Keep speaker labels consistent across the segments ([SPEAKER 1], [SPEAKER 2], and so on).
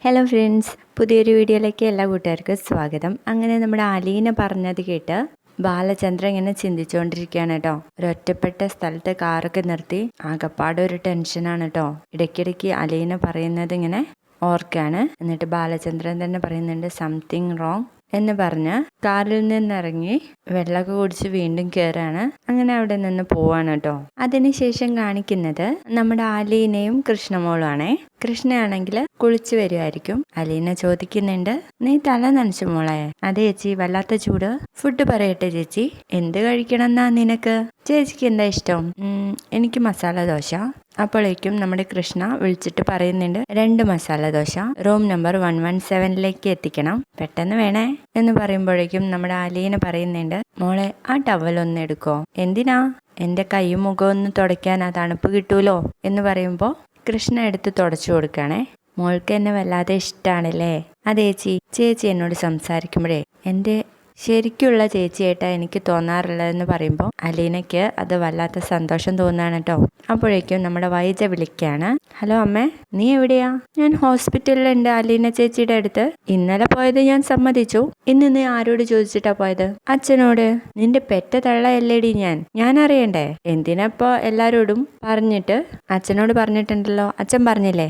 [SPEAKER 1] Hello friends, പുതിയൊരു വീഡിയോയിലേക്ക് എല്ലാ കൂട്ടുകാർക്കും സ്വാഗതം. അങ്ങനെ നമ്മുടെ അലീന പറഞ്ഞത് കേട്ട് ബാലചന്ദ്രൻ ഇങ്ങനെ ചിന്തിച്ചുകൊണ്ടിരിക്കുകയാണ് കേട്ടോ. ഒരൊറ്റപ്പെട്ട സ്ഥലത്ത് കാറൊക്കെ നിർത്തി ആകപ്പാടെ ഒരു ടെൻഷനാണ് കേട്ടോ. ഇടയ്ക്കിടയ്ക്ക് അലീന പറയുന്നത് ഇങ്ങനെ ഓർക്കാണ്. എന്നിട്ട് ബാലചന്ദ്രൻ തന്നെ പറയുന്നുണ്ട് സംതിങ് റോങ് എന്ന് പറഞ്ഞ് കാറിൽ നിന്നിറങ്ങി വെള്ളമൊക്കെ കുടിച്ച് വീണ്ടും കയറാണ്. അങ്ങനെ അവിടെ നിന്ന് പോവാണ് കേട്ടോ. അതിനുശേഷം കാണിക്കുന്നത് നമ്മുടെ അലീനയും കൃഷ്ണമോളുമാണേ. കൃഷ്ണയാണെങ്കിൽ കുളിച്ചു വരുമായിരിക്കും. അലീന ചോദിക്കുന്നുണ്ട്, നീ തല നനച്ചു മോളെ? അതെ ചേച്ചി, വല്ലാത്ത ചൂട്. ഫുഡ് പറയട്ടെ ചേച്ചി, എന്ത് കഴിക്കണം എന്നാ നിനക്ക്? ചേച്ചിക്ക് എന്താ ഇഷ്ടം? എനിക്ക് മസാല ദോശ. അപ്പോഴേക്കും നമ്മുടെ കൃഷ്ണ വിളിച്ചിട്ട് പറയുന്നുണ്ട്, 2 മസാല ദോശ റൂം നമ്പർ 117 എത്തിക്കണം, പെട്ടെന്ന് വേണേ എന്ന് പറയുമ്പോഴേക്കും നമ്മുടെ അലീന പറയുന്നുണ്ട്, മോളെ ആ ടവലൊന്ന് എടുക്കോ? എന്തിനാ? എൻ്റെ കൈയും മുഖവും ഒന്ന് തുടയ്ക്കാൻ, ആ തണുപ്പ് കിട്ടൂലോ എന്ന് പറയുമ്പോൾ കൃഷ്ണ എടുത്ത് തുടച്ചു കൊടുക്കുകയാണേ. മോൾക്ക് എന്നെ വല്ലാതെ ഇഷ്ടമാണല്ലേ? അതെ ചേച്ചി എന്നോട് സംസാരിക്കുമ്പോഴേ എൻ്റെ ശരിക്കുള്ള ചേച്ചിയായിട്ടാ എനിക്ക് തോന്നാറുള്ളതെന്ന് പറയുമ്പോൾ അലീനയ്ക്ക് അത് വല്ലാത്ത സന്തോഷം തോന്നുകയാണ് കേട്ടോ. അപ്പോഴേക്കും നമ്മുടെ വൈജ വിളിക്കുകയാണ്. ഹലോ അമ്മേ, നീ എവിടെയാ? ഞാൻ ഹോസ്പിറ്റലിലുണ്ട് അലീന ചേച്ചിയുടെ അടുത്ത്. ഇന്നലെ പോയത് ഞാൻ സമ്മതിച്ചു. ഇന്ന് നീ ആരോട് ചോദിച്ചിട്ടാ പോയത്? അച്ഛനോട്. നിന്റെ പെറ്റ തള്ളയല്ലേടി ഞാൻ അറിയണ്ടേ? എന്തിനപ്പോ എല്ലാരോടും പറഞ്ഞിട്ട്? അച്ഛനോട് പറഞ്ഞിട്ടുണ്ടല്ലോ. അച്ഛൻ പറഞ്ഞില്ലേ?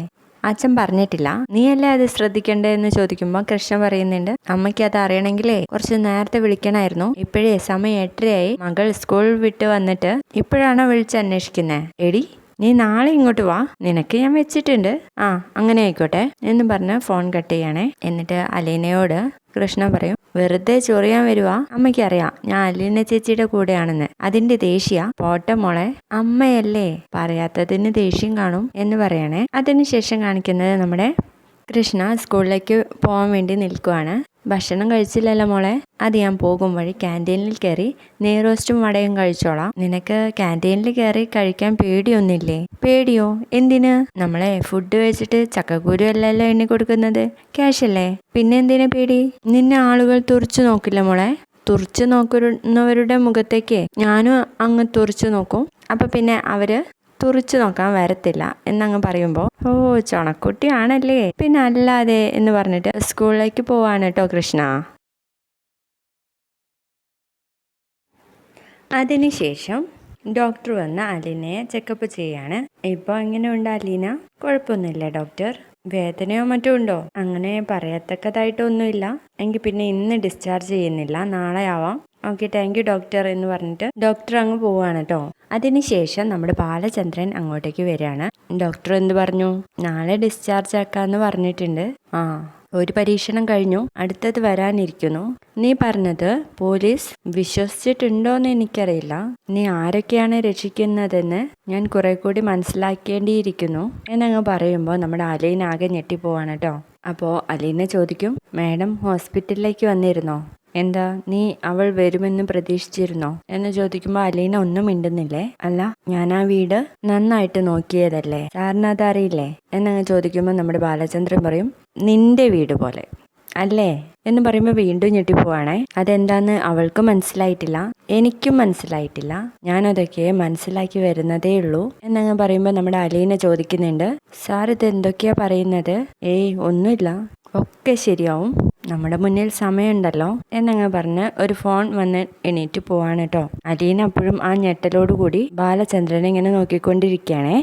[SPEAKER 1] അച്ഛൻ പറഞ്ഞിട്ടില്ല. നീയല്ലേ അത് ശ്രദ്ധിക്കണ്ടേ എന്ന് ചോദിക്കുമ്പോൾ കൃഷ്ണ പറയുന്നുണ്ട്, അമ്മയ്ക്ക് അത് അറിയണമെങ്കിലേ കുറച്ച് നേരത്തെ വിളിക്കണമായിരുന്നു. ഇപ്പോഴേ സമയം 8:30 മകൾ സ്കൂൾ വിട്ട് വന്നിട്ട് ഇപ്പോഴാണോ വിളിച്ചന്വേഷിക്കുന്നേ? എടി, നീ നാളെ ഇങ്ങോട്ട് വാ, നിനക്ക് ഞാൻ വെച്ചിട്ടുണ്ട്. അങ്ങനെ ആയിക്കോട്ടെ എന്ന് പറഞ്ഞ് ഫോൺ കട്ട് ചെയ്യണേ. എന്നിട്ട് അലീനയോട് കൃഷ്ണ പറയും, വെറുതെ ചൊറിയാൻ വരുവാ? അമ്മയ്ക്കറിയാം ഞാൻ അലീന ചേച്ചിയുടെ കൂടെയാണെന്ന്. അതിന്റെ ദേഷ്യ? പോട്ടെ മോളെ, അമ്മയല്ലേ, പറയാത്തതിന് ദേഷ്യം കാണും എന്ന് പറയണേ. അതിനുശേഷം കാണിക്കുന്നത് നമ്മുടെ കൃഷ്ണ സ്കൂളിലേക്ക് പോകാൻ വേണ്ടി നിൽക്കുവാണ്. ഭക്ഷണം കഴിച്ചില്ലല്ലോ മോളെ? അത് ഞാൻ പോകും വഴി ക്യാൻറ്റീനിൽ കയറി നെയ്റോസ്റ്റും വടയും കഴിച്ചോളാം. നിനക്ക് ക്യാൻറ്റീനിൽ കയറി കഴിക്കാൻ പേടിയൊന്നുമില്ലേ? പേടിയോ? എന്തിന്? നമ്മളെ ഫുഡ് വെച്ചിട്ട് ചക്കക്കുരു അല്ലല്ലോ എണ്ണി കൊടുക്കുന്നത്, ക്യാഷല്ലേ, പിന്നെ എന്തിനാ പേടി? നിന്നെ ആളുകൾ തുറിച്ചു നോക്കില്ല മോളെ? തുറിച്ചു നോക്കുന്നവരുടെ മുഖത്തേക്ക് ഞാനും അങ്ങ് തുറിച്ചു നോക്കും. അപ്പൊ പിന്നെ അവര് തുറിച്ചു നോക്കാൻ വരത്തില്ല എന്നങ്ങ് പറയുമ്പോൾ, ഓ ചൊണക്കുട്ടിയാണല്ലേ, പിന്നെ അല്ലാതെ എന്ന് പറഞ്ഞിട്ട് സ്കൂളിലേക്ക് പോവാണ് കേട്ടോ കൃഷ്ണ. അതിനുശേഷം ഡോക്ടർ വന്ന് അലീനയെ ചെക്കപ്പ് ചെയ്യാണ്. ഇപ്പോൾ എങ്ങനെയുണ്ട് അലീന? കുഴപ്പമൊന്നുമില്ല ഡോക്ടർ. വേദനയോ മറ്റോ ഉണ്ടോ? അങ്ങനെ പറയത്തക്കതായിട്ടൊന്നുമില്ല. എങ്കിൽ പിന്നെ ഇന്ന് ഡിസ്ചാർജ് ചെയ്യുന്നില്ല, നാളെ ആവാം. ഓക്കെ, താങ്ക് യു ഡോക്ടർ എന്ന് പറഞ്ഞിട്ട് ഡോക്ടർ അങ്ങ് പോവാണ് കേട്ടോ. അതിനുശേഷം നമ്മുടെ ബാലചന്ദ്രൻ അങ്ങോട്ടേക്ക് വരികയാണ്. ഡോക്ടർ എന്ത് പറഞ്ഞു? നാളെ ഡിസ്ചാർജ് ആക്കാന്ന് പറഞ്ഞിട്ടുണ്ട്. ഒരു പരീക്ഷണം കഴിഞ്ഞു, അടുത്തത് വരാനിരിക്കുന്നു. നീ പറഞ്ഞത് പോലീസ് വിശ്വസിച്ചിട്ടുണ്ടോന്ന് എനിക്കറിയില്ല. നീ ആരൊക്കെയാണ് രക്ഷിക്കുന്നതെന്ന് ഞാൻ കുറെ കൂടി മനസ്സിലാക്കേണ്ടിയിരിക്കുന്നു എന്നങ്ങ് പറയുമ്പോൾ നമ്മുടെ അലീന ആകെ ഞെട്ടിപ്പോവാണ് കേട്ടോ. അപ്പോൾ അലീന ചോദിക്കും, മാഡം ഹോസ്പിറ്റലിലേക്ക് വന്നിരുന്നോ? എന്താ, നീ അവൾ വരുമെന്ന് പ്രതീക്ഷിച്ചിരുന്നോ എന്ന് ചോദിക്കുമ്പോൾ അലീന ഒന്നും മിണ്ടുന്നില്ലേ. അല്ല, ഞാൻ ആ വീട് നന്നായിട്ട് നോക്കിയതല്ലേ, സാറിന് അതറിയില്ലേ എന്നങ്ങ് ചോദിക്കുമ്പോൾ നമ്മുടെ ബാലചന്ദ്രൻ പറയും, നിന്റെ വീട് പോലെ അല്ലേ എന്ന് പറയുമ്പോൾ വീണ്ടും ഞെട്ടിപ്പോവാണേ. അതെന്താന്ന് അവൾക്ക് മനസ്സിലായിട്ടില്ല, എനിക്കും മനസ്സിലായിട്ടില്ല, ഞാനതൊക്കെ മനസ്സിലാക്കി വരുന്നതേ ഉള്ളൂ എന്നങ്ങ് പറയുമ്പോൾ നമ്മുടെ അലീന ചോദിക്കുന്നുണ്ട്, സാർ ഇത് എന്തൊക്കെയാ പറയുന്നത്? ഏയ് ഒന്നുമില്ല, ഒക്കെ ശരിയാവും, നമ്മുടെ മുന്നിൽ സമയമുണ്ടല്ലോ എന്നങ്ങ് പറഞ്ഞ് ഒരു ഫോൺ വന്ന് എണീറ്റ് പോവാണ് കേട്ടോ. അലീന അപ്പോഴും ആ ഞെട്ടലോടുകൂടി ബാലചന്ദ്രനെ ഇങ്ങനെ നോക്കിക്കൊണ്ടിരിക്കുകയാണേ.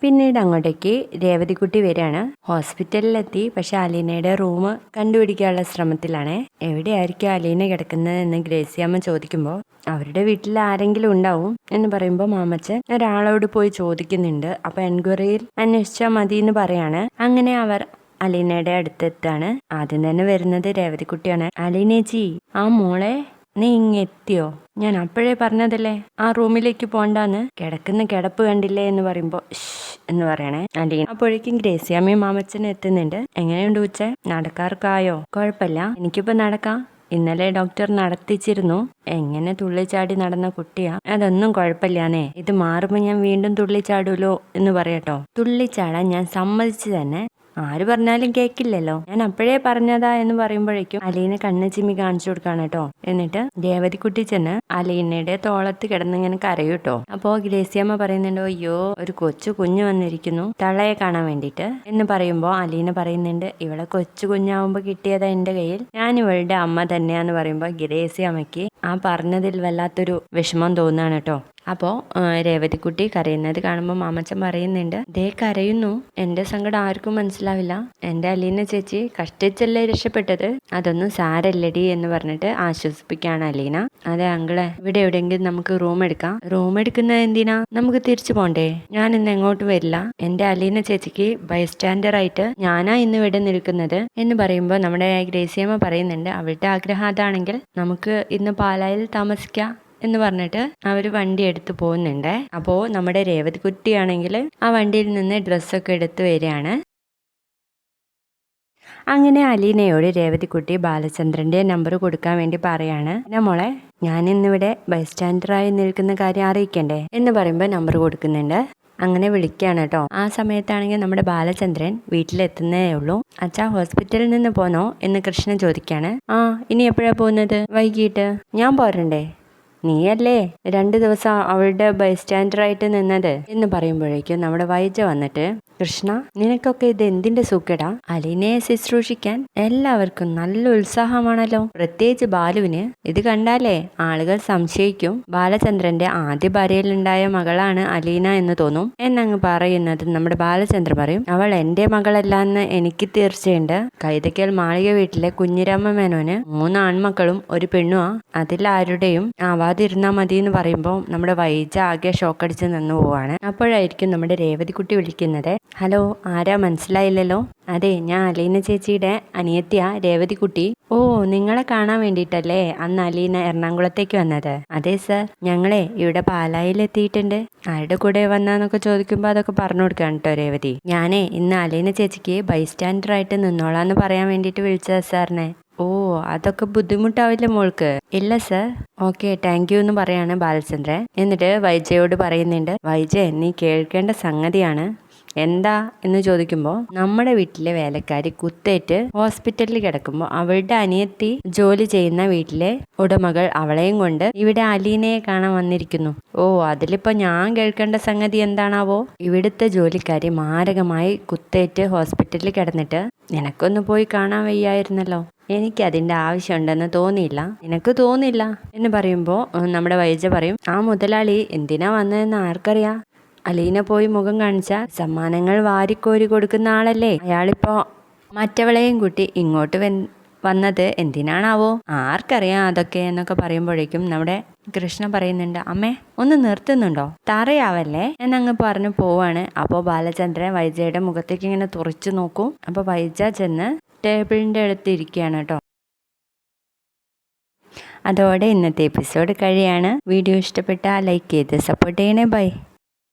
[SPEAKER 1] പിന്നീട് അങ്ങോട്ടേക്ക് രേവതിക്കുട്ടി വരികയാണ്. ഹോസ്പിറ്റലിലെത്തി, പക്ഷെ അലീനയുടെ റൂം കണ്ടുപിടിക്കാനുള്ള ശ്രമത്തിലാണ്. എവിടെയായിരിക്കും അലീന കിടക്കുന്നതെന്ന് ഗ്രേസിയമ്മ ചോദിക്കുമ്പോൾ അവരുടെ വീട്ടിൽ ആരെങ്കിലും ഉണ്ടാവും എന്ന് പറയുമ്പോൾ മാമച്ചൻ ഒരാളോട് പോയി ചോദിക്കുന്നുണ്ട്. അപ്പൊ എൻക്വയറിയിൽ അന്വേഷിച്ചാൽ മതി എന്ന് പറയാണ്. അങ്ങനെ അവർ അലീനയുടെ അടുത്തെത്താണ്. ആദ്യം തന്നെ വരുന്നത് രേവതിക്കുട്ടിയാണ്. അലീനേച്ചി, ആ മോളെ നീ ഇങ്ങെത്തിയോ? ഞാൻ അപ്പോഴേ പറഞ്ഞതല്ലേ ആ റൂമിലേക്ക് പോണ്ടാന്ന്. കിടക്കുന്ന കിടപ്പ് കണ്ടില്ലേ എന്ന് പറയുമ്പോ എന്ന് പറയണേ അലീന. അപ്പോഴേക്കും ഗ്രേസിയമ്മയും മാമച്ചനും എത്തുന്നുണ്ട്. എങ്ങനെയുണ്ട് ഉച്ച? നടക്കാർക്കായോ? കുഴപ്പമില്ല, എനിക്കിപ്പോ നടക്കാം. ഇന്നലെ ഡോക്ടർ നടത്തിച്ചിരുന്നു. എങ്ങനെ തുള്ളിച്ചാടി നടന്ന കുട്ടിയാ, അതൊന്നും കുഴപ്പമില്ലാന്നേ. ഇത് മാറുമ്പോ ഞാൻ വീണ്ടും തുള്ളിച്ചാടൂലോ എന്ന് പറയട്ടോ. തുള്ളിച്ചാടാൻ ഞാൻ സമ്മതിച്ചു തന്നെ, ആര് പറഞ്ഞാലും കേക്കില്ലല്ലോ, ഞാൻ അപ്പോഴേ പറഞ്ഞതാ എന്ന് പറയുമ്പോഴേക്കും അലീന കണ്ണ് ചിമ്മി കാണിച്ചു കൊടുക്കാണ് കേട്ടോ. എന്നിട്ട് രേവതിക്കുട്ടി ചെന്ന് അലീനയുടെ തോളത്ത് കിടന്നിങ്ങനെ കരയും കേട്ടോ. അപ്പോ ഗ്രേസിയമ്മ പറയുന്നുണ്ടോ, അയ്യോ ഒരു കൊച്ചു കുഞ്ഞു വന്നിരിക്കുന്നു തള്ളയെ കാണാൻ വേണ്ടിട്ട് എന്ന് പറയുമ്പോ അലീന പറയുന്നുണ്ട്, ഇവളെ കൊച്ചു കുഞ്ഞാവുമ്പോ കിട്ടിയതാ എന്റെ കയ്യിൽ, ഞാൻ ഇവളുടെ അമ്മ തന്നെയാന്ന് പറയുമ്പോ ഗ്രേസിയമ്മയ്ക്ക് ആ പറഞ്ഞതിൽ വല്ലാത്തൊരു വിഷമം തോന്നുകയാണ് കേട്ടോ. അപ്പോൾ രേവതിക്കുട്ടി കരയുന്നത് കാണുമ്പോൾ മാമച്ചൻ പറയുന്നുണ്ട്, ദേ കരയുന്നു, എൻ്റെ സങ്കടം ആർക്കും മനസ്സിലാവില്ല, എൻ്റെ അലീന ചേച്ചി കഷ്ടിച്ചല്ലേ രക്ഷപ്പെട്ടത്, അതൊന്നും സാരല്ലടി എന്ന് പറഞ്ഞിട്ട് ആശ്വസിപ്പിക്കുകയാണ് അലീന. അതെ അങ്കിളെ, ഇവിടെ എവിടെയെങ്കിലും നമുക്ക് റൂം എടുക്കാം. റൂം എടുക്കുന്നത് എന്തിനാ, നമുക്ക് തിരിച്ചു പോണ്ടേ, ഞാൻ ഇന്ന് എങ്ങോട്ട് വരില്ല, എൻ്റെ അലീന ചേച്ചിക്ക് ബൈസ്റ്റാൻഡർ ആയിട്ട് ഞാനാ ഇന്ന് ഇവിടെ നിൽക്കുന്നത് എന്ന് പറയുമ്പോൾ നമ്മുടെ ഗ്രേസിയമ്മ പറയുന്നുണ്ട്, അവളുടെ ആഗ്രഹം അതാണെങ്കിൽ നമുക്ക് ഇന്ന് പാലായിൽ താമസിക്കാം എന്ന് പറഞ്ഞിട്ട് അവർ വണ്ടി എടുത്ത് പോകുന്നുണ്ട്. അപ്പോൾ നമ്മുടെ രേവതിക്കുട്ടിയാണെങ്കിൽ ആ വണ്ടിയിൽ നിന്ന് ഡ്രസ്സൊക്കെ എടുത്ത് വരികയാണ്. അങ്ങനെ അലീനയോട് രേവതിക്കുട്ടി ബാലചന്ദ്രന്റെ നമ്പർ കൊടുക്കാൻ വേണ്ടി പറയാണ്. മോളെ, ഞാൻ ഇന്നിവിടെ ബൈസ്റ്റാൻഡറായി നിൽക്കുന്ന കാര്യം അറിയിക്കണ്ടേ എന്ന് പറയുമ്പോൾ നമ്പർ കൊടുക്കുന്നുണ്ട്. അങ്ങനെ വിളിക്കുകയാണ് കേട്ടോ. ആ സമയത്താണെങ്കിൽ നമ്മുടെ ബാലചന്ദ്രൻ വീട്ടിലെത്തുന്നേ ഉള്ളൂ. അച്ഛാ ഹോസ്പിറ്റലിൽ നിന്ന് പോന്നോ എന്ന് കൃഷ്ണൻ ചോദിക്കാണ്. ആ, ഇനി എപ്പോഴാ പോകുന്നത്? വൈകിട്ട്. ഞാൻ പോരണ്ടേ? നീയല്ലേ 2 ദിവസം അവളുടെ ബൈസ്റ്റാൻഡറായിട്ട് നിന്നത് എന്ന് പറയുമ്പോഴേക്കും നമ്മുടെ വൈജ വന്നിട്ട്, കൃഷ്ണ നിനക്കൊക്കെ ഇത് എന്തിന്റെ സൂക്കേടാ? അലീനയെ ശുശ്രൂഷിക്കാൻ എല്ലാവർക്കും നല്ല ഉത്സാഹമാണല്ലോ, പ്രത്യേകിച്ച് ബാലുവിന്. ഇത് കണ്ടാലേ ആളുകൾ സംശയിക്കും ബാലചന്ദ്രന്റെ ആദ്യ ഭാര്യയിലുണ്ടായ മകളാണ് അലീന എന്ന് തോന്നും എന്നങ്ങ് പറയുന്നത് നമ്മുടെ ബാലചന്ദ്രൻ പറയും, അവൾ എന്റെ മകളല്ലാന്ന് എനിക്ക് തീർച്ചയുണ്ട്. കൈതക്കൽ മാളിക വീട്ടിലെ കുഞ്ഞിരാമ മേനോന് 3 ആൺമക്കളും ഒരു പെണ്ണുമാ, അതിലാരുടെയും ആവാതിരുന്നാ മതി എന്ന് പറയുമ്പോൾ നമ്മുടെ വൈജ ആകെ ഷോക്കടിച്ച് നിന്ന് പോവാണ്. അപ്പോഴായിരിക്കും നമ്മുടെ രേവതിക്കുട്ടി വിളിക്കുന്നത്. ഹലോ, ആരാ മനസ്സിലായില്ലല്ലോ? അതെ, ഞാൻ അലീന ചേച്ചിയുടെ അനിയത്തിയ രേവതിക്കുട്ടി. ഓ, നിങ്ങളെ കാണാൻ വേണ്ടിയിട്ടല്ലേ അന്ന് അലീന എറണാകുളത്തേക്ക് വന്നത്? അതെ സർ, ഞങ്ങളെ ഇവിടെ പാലായിൽ എത്തിയിട്ടുണ്ട്. ആരുടെ കൂടെ വന്നാന്നൊക്കെ ചോദിക്കുമ്പോൾ അതൊക്കെ പറഞ്ഞു കൊടുക്കാണ് കേട്ടോ രേവതി. ഞാനേ ഇന്ന് അലീന ചേച്ചിക്ക് ബൈസ്റ്റാൻഡറായിട്ട് നിന്നോളാന്ന് പറയാൻ വേണ്ടിയിട്ട് വിളിച്ചതാ സാറിനെ. ഓ, അതൊക്കെ ബുദ്ധിമുട്ടാവില്ല മോൾക്ക്? ഇല്ല സർ. ഓക്കെ, താങ്ക് യു എന്ന് പറയാണ് ബാലചന്ദ്രൻ. എന്നിട്ട് വൈജയോട് പറയുന്നുണ്ട്, വൈജയ് നീ കേൾക്കേണ്ട സംഗതിയാണ്. എന്താ എന്ന് ചോദിക്കുമ്പോൾ, നമ്മുടെ വീട്ടിലെ വേലക്കാരി കുത്തേറ്റ് ഹോസ്പിറ്റലിൽ കിടക്കുമ്പോൾ അവളുടെ അനിയത്തി ജോലി ചെയ്യുന്ന വീട്ടിലെ ഉടമകൾ അവളെയും കൊണ്ട് ഇവിടെ അലീനയെ കാണാൻ വന്നിരിക്കുന്നു. ഓ, അതിലിപ്പോ ഞാൻ കേൾക്കേണ്ട സംഗതി എന്താണാവോ? ഇവിടുത്തെ ജോലിക്കാരി മാരകമായി കുത്തേറ്റ് ഹോസ്പിറ്റലിൽ കിടന്നിട്ട് നിനക്കൊന്ന് പോയി കാണാൻ വയ്യായിരുന്നല്ലോ? എനിക്ക് അതിൻ്റെ ആവശ്യമുണ്ടെന്ന് തോന്നിയില്ല. നിനക്ക് തോന്നില്ല എന്ന് പറയുമ്പോൾ നമ്മുടെ വൈജ പറയും, ആ മുതലാളി എന്തിനാ വന്നതെന്ന് ആർക്കറിയാം? അലീന പോയി മുഖം കാണിച്ച സമ്മാനങ്ങൾ വാരിക്കോരി കൊടുക്കുന്ന ആളല്ലേ അയാളിപ്പോ മറ്റവളെയും കൂട്ടി ഇങ്ങോട്ട് വന്നത് എന്തിനാണാവോ? ആർക്കറിയാം അതൊക്കെ എന്നൊക്കെ പറയുമ്പോഴേക്കും നമ്മുടെ കൃഷ്ണ പറയുന്നുണ്ട്, അമ്മേ ഒന്ന് നിർത്തുന്നുണ്ടോ, തറയാവല്ലേ എന്നങ്ങ് പറഞ്ഞു പോവാണ്. അപ്പോൾ ബാലചന്ദ്രൻ വൈജയുടെ മുഖത്തേക്ക് ഇങ്ങനെ തുറച്ചു നോക്കും. അപ്പോൾ വൈജ ചെന്ന് ടേബിളിൻ്റെ അടുത്ത് ഇരിക്കുകയാണ് കേട്ടോ. അതോടെ ഇന്നത്തെ എപ്പിസോഡ് കഴിയാണ്. വീഡിയോ ഇഷ്ടപ്പെട്ടാൽ ലൈക്ക് ചെയ്ത് സപ്പോർട്ട് ചെയ്യണേ. ബൈ.